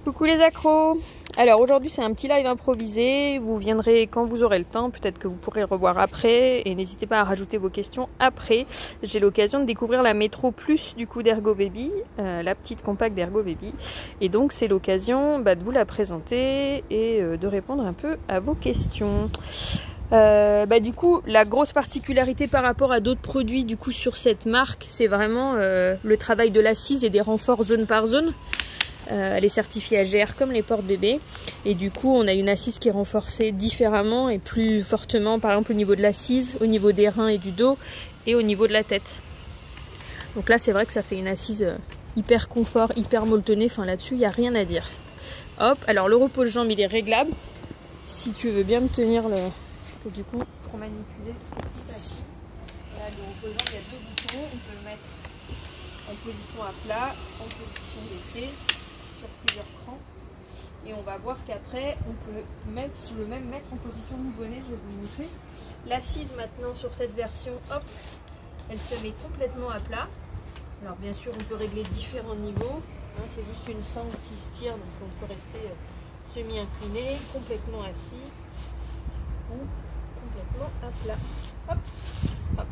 Coucou les accros. Alors aujourd'hui c'est un petit live improvisé, vous viendrez quand vous aurez le temps, peut-être que vous pourrez le revoir après et n'hésitez pas à rajouter vos questions après. J'ai l'occasion de découvrir la Métro Plus du coup d'Ergo Baby, la petite compacte d'Ergo Baby, et donc c'est l'occasion de vous la présenter et de répondre un peu à vos questions. Du coup la grosse particularité par rapport à d'autres produits du coup sur cette marque, c'est vraiment le travail de l'assise et des renforts zone par zone. Elle est certifiée AGR comme les porte-bébés et du coup on a une assise qui est renforcée différemment et plus fortement, par exemple au niveau de l'assise, au niveau des reins et du dos et au niveau de la tête. Donc là c'est vrai que ça fait une assise hyper confort, hyper molletonnée, enfin là-dessus il n'y a rien à dire. Hop, alors le repose-jambe il est réglable, si tu veux bien me tenir le... Parce que du coup pour manipuler c'est tout facile. Là le repose-jambe il y a deux boutons, on peut le mettre en position à plat, en position baissée, sur plusieurs crans, et on va voir qu'après on peut mettre en position mouvonnée. Je vais vous montrer l'assise maintenant sur cette version. Hop, elle se met complètement à plat. Alors bien sûr on peut régler différents niveaux, hein, c'est juste une sangle qui se tire, donc on peut rester semi incliné, complètement assis ou complètement à plat. Hop, hop.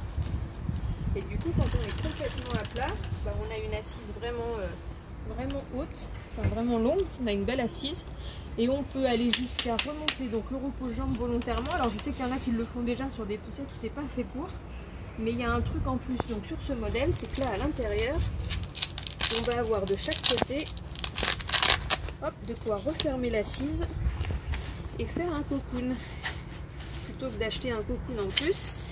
Et du coup quand on est complètement à plat, on a une assise vraiment haute, enfin vraiment longue, on a une belle assise et on peut aller jusqu'à remonter donc le repose-jambe volontairement. Alors je sais qu'il y en a qui le font déjà sur des poussettes où c'est pas fait pour, mais il y a un truc en plus donc sur ce modèle, c'est que là à l'intérieur on va avoir de chaque côté, hop, de quoi refermer l'assise et faire un cocoon. Plutôt que d'acheter un cocoon en plus,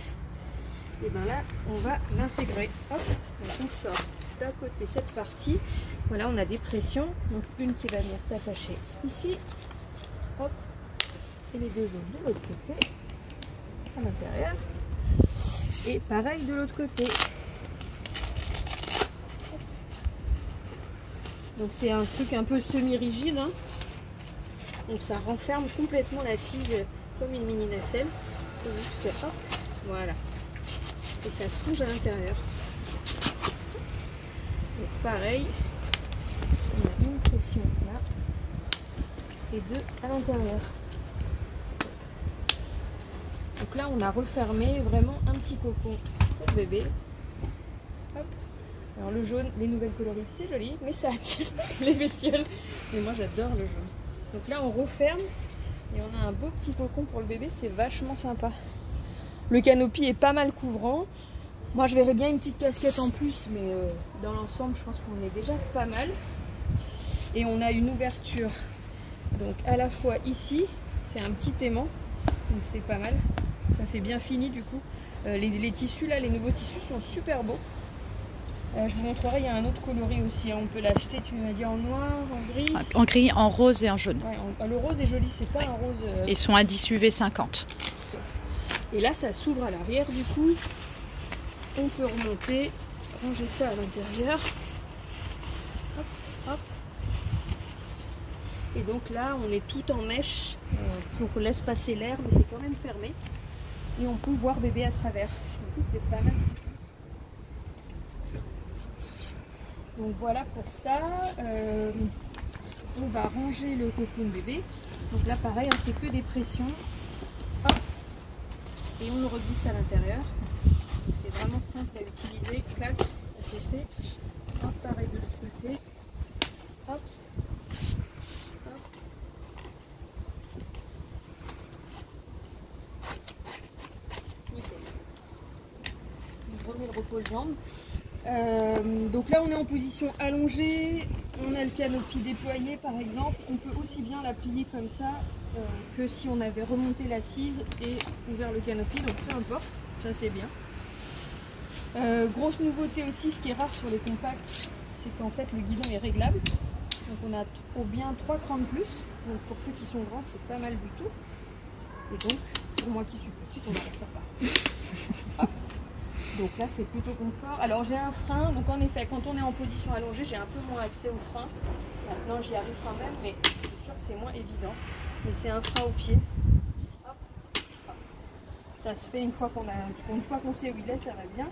et bien là on va l'intégrer. Hop, donc on sort d'un côté cette partie. Voilà, on a des pressions, donc une qui va venir s'attacher ici, hop, et les deux autres de l'autre côté, à l'intérieur, et pareil de l'autre côté. Donc c'est un truc un peu semi-rigide, hein. Donc ça renferme complètement l'assise comme une mini nacelle. Juste, hop, voilà, et ça se range à l'intérieur. Donc pareil. On a une pression là et deux à l'intérieur. Donc là on a refermé vraiment un petit cocon pour bébé. Hop. Alors le jaune, les nouvelles coloris c'est joli, mais ça attire les bestioles. Mais moi j'adore le jaune. Donc là on referme et on a un beau petit cocon pour le bébé, c'est vachement sympa. Le canopy est pas mal couvrant. Moi je verrais bien une petite casquette en plus, mais dans l'ensemble je pense qu'on est déjà pas mal. Et on a une ouverture donc à la fois ici, c'est un petit aimant, donc c'est pas mal, ça fait bien fini du coup. Les tissus là, les nouveaux tissus sont super beaux. Je vous montrerai, il y a un autre coloris aussi, hein. On peut l'acheter, tu m'as dit en noir, en gris. En gris, en rose et en jaune. Ouais, le rose est joli, c'est pas un rose... Ils sont indice UV 50. Et là ça s'ouvre à l'arrière du coup, on peut remonter, ranger ça à l'intérieur. Hop, hop. Et donc là on est tout en mèche, donc on laisse passer l'air mais c'est quand même fermé. Et on peut voir bébé à travers, du coup c'est pas mal. Donc voilà pour ça. On va ranger le cocon bébé. Donc là pareil, hein, c'est que des pressions. Hop. Et on le reglisse à l'intérieur. C'est vraiment simple à utiliser. Clac, c'est fait. Hop, pareil de l'autre côté. Hop. On remet le repose-jambe. Donc là on est en position allongée, on a le canopy déployé par exemple, on peut aussi bien la plier comme ça que si on avait remonté l'assise et ouvert le canopy, donc peu importe, ça c'est bien. Grosse nouveauté aussi, ce qui est rare sur les compacts, c'est qu'en fait le guidon est réglable, donc on a au bien 3 crans de plus, donc pour ceux qui sont grands c'est pas mal du tout, et donc pour moi qui suis petite on n'en reste pas. Hop. Donc là c'est plutôt confort. Alors j'ai un frein, donc en effet quand on est en position allongée j'ai un peu moins accès au frein. Maintenant j'y arrive quand même, mais je suis sûre que c'est moins évident. Mais c'est un frein au pied. Hop, hop. Ça se fait une fois qu'on sait où il est, ça va bien.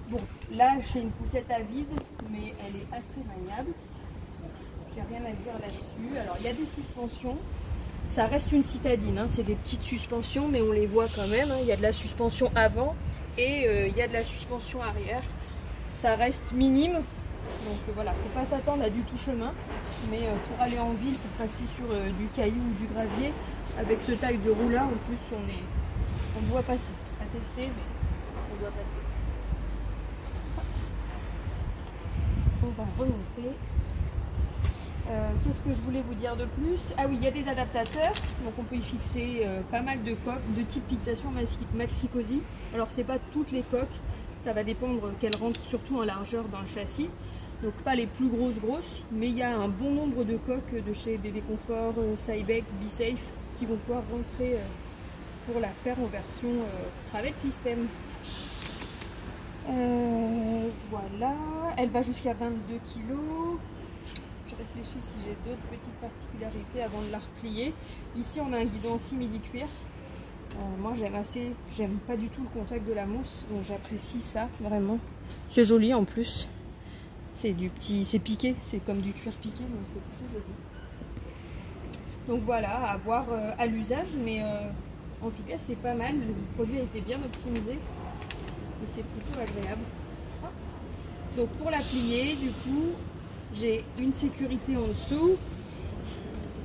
Bon, là j'ai une poussette à vide, mais elle est assez maniable. il n'y a rien à dire là-dessus. Alors il y a des suspensions, ça reste une citadine, hein. C'est des petites suspensions mais on les voit quand même, hein. Il y a de la suspension avant et il y a de la suspension arrière. Ça reste minime, donc voilà, faut pas s'attendre à du tout chemin, mais pour aller en ville, pour passer sur du caillou ou du gravier, avec ce taille de roue là, en plus on doit passer, à tester, mais on doit passer. On va remonter. Qu'est-ce que je voulais vous dire de plus? Ah oui, il y a des adaptateurs, donc on peut y fixer pas mal de coques, de type fixation maxi-cosy. Alors c'est pas toutes les coques, ça va dépendre qu'elles rentrent surtout en largeur dans le châssis. Donc pas les plus grosses, mais il y a un bon nombre de coques de chez Bébé Confort, Cybex, BeSafe qui vont pouvoir rentrer pour la faire en version travel system. Voilà, elle va jusqu'à 22 kg. Je réfléchis si j'ai d'autres petites particularités avant de la replier. Ici on a un guidon en simili-cuir. Moi j'aime pas du tout le contact de la mousse, donc j'apprécie ça vraiment. C'est joli en plus. C'est piqué, c'est comme du cuir piqué, donc c'est plutôt joli. Donc voilà, à voir à l'usage, mais en tout cas c'est pas mal. Le produit a été bien optimisé et c'est plutôt agréable. Donc pour la plier, du coup, j'ai une sécurité en dessous.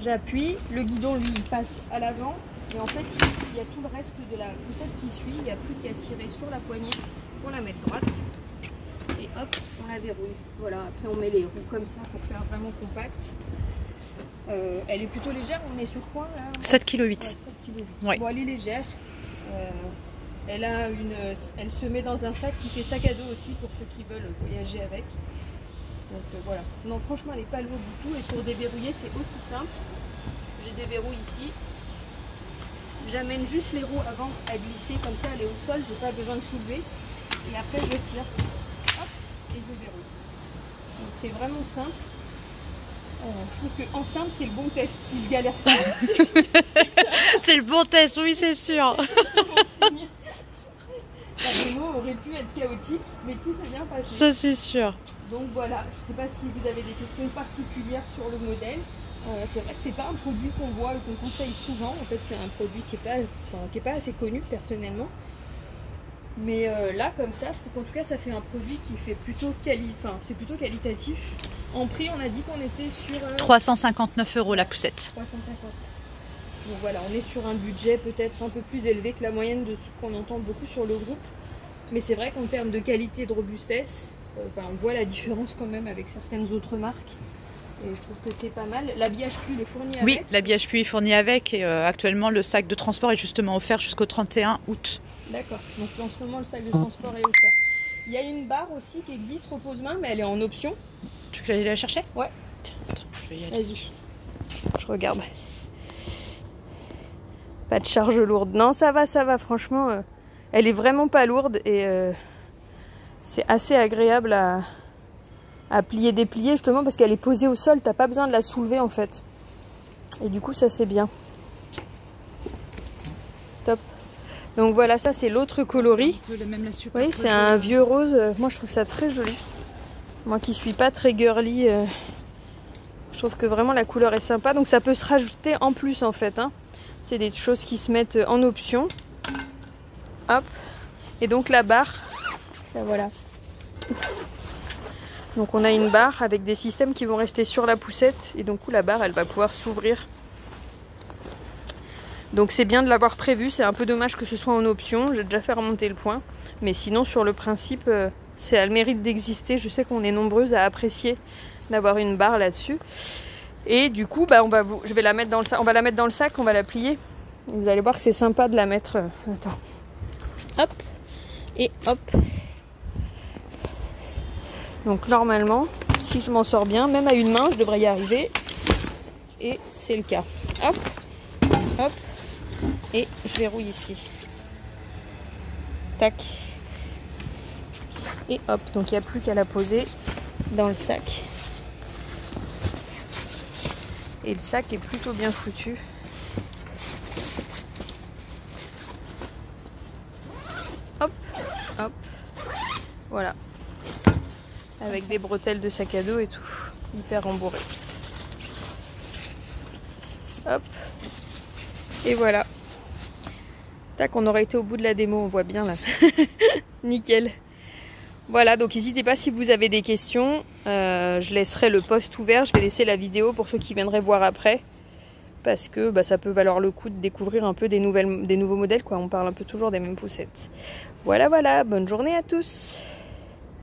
J'appuie, le guidon lui passe à l'avant. Et en fait, il y a tout le reste de la poussette qui suit. Il n'y a plus qu'à tirer sur la poignée pour la mettre droite. Et hop, on la verrouille. Voilà, après on met les roues comme ça pour faire vraiment compact. Elle est plutôt légère, on est sur quoi là? 7,8 kg. Ouais, 7,8 kg. Ouais. Bon, elle est légère. Elle se met dans un sac qui fait sac à dos aussi pour ceux qui veulent voyager avec. Donc voilà. Non, franchement, elle n'est pas lourde du tout. Et pour déverrouiller, c'est aussi simple. J'ai des verrous ici. J'amène juste les roues avant à glisser, comme ça elle est au sol, j'ai pas besoin de soulever. Et après je tire, hop, et je verrouille. Donc c'est vraiment simple. Je trouve qu'en simple c'est le bon test. Si je galère pas, c'est le bon test, oui c'est sûr. La démo aurait pu être chaotique, mais tout s'est bien passé. Ça c'est sûr. Donc voilà, je sais pas si vous avez des questions particulières sur le modèle. C'est vrai que c'est pas un produit qu'on voit et qu'on conseille souvent. En fait, c'est un produit qui est pas assez connu personnellement. Mais là, comme ça, je trouve qu'en tout cas, ça fait un produit qui fait plutôt c'est plutôt qualitatif. En prix, on a dit qu'on était sur 359 € la poussette. 350. Donc voilà, on est sur un budget peut-être un peu plus élevé que la moyenne de ce qu'on entend beaucoup sur le groupe. Mais c'est vrai qu'en termes de qualité et de robustesse, on voit la différence quand même avec certaines autres marques. Et je trouve que c'est pas mal. L'habillage pluie est fourni avec. Oui, l'habillage pluie est fourni avec. Et actuellement, le sac de transport est justement offert jusqu'au 31 août. D'accord. Donc en ce moment, le sac de transport est offert. Il y a une barre aussi qui existe, repose-main, mais elle est en option. Tu veux que j'aille la chercher? Ouais. Tiens, attends, je vais y aller. Vas-y. Je regarde. Pas de charge lourde. Non, ça va, franchement. Elle est vraiment pas lourde et c'est assez agréable à plier, déplier, justement parce qu'elle est posée au sol. T'as pas besoin de la soulever en fait. Et du coup, ça c'est bien. Top. Donc voilà, ça c'est l'autre coloris. Oui, c'est un vieux rose. Moi, je trouve ça très joli. Moi qui suis pas très girly, je trouve que vraiment la couleur est sympa. Donc ça peut se rajouter en plus en fait. Hein. C'est des choses qui se mettent en option. Hop. Et donc la barre, là, voilà. Donc on a une barre avec des systèmes qui vont rester sur la poussette. Et donc la barre, elle va pouvoir s'ouvrir. Donc c'est bien de l'avoir prévu. C'est un peu dommage que ce soit en option. J'ai déjà fait remonter le point. Mais sinon sur le principe, c'est à le mérite d'exister. Je sais qu'on est nombreuses à apprécier d'avoir une barre là-dessus. Et du coup, bah, on va la mettre dans le sac, on va la plier. Vous allez voir que c'est sympa de la mettre. Attends. Hop. Et hop. Donc normalement, si je m'en sors bien, même à une main, je devrais y arriver. Et c'est le cas. Hop. Hop. Et je verrouille ici. Tac. Et hop. Donc il n'y a plus qu'à la poser dans le sac. Et le sac est plutôt bien foutu. Hop, hop. Voilà. Avec des bretelles de sac à dos et tout. Hyper rembourré. Hop. Et voilà. Tac, on aurait été au bout de la démo, on voit bien là. Nickel. Voilà, donc n'hésitez pas si vous avez des questions. Je laisserai le post ouvert, je vais laisser la vidéo pour ceux qui viendraient voir après. Parce que bah, ça peut valoir le coup de découvrir un peu des nouveaux modèles, quoi. On parle un peu toujours des mêmes poussettes. Voilà, voilà, bonne journée à tous.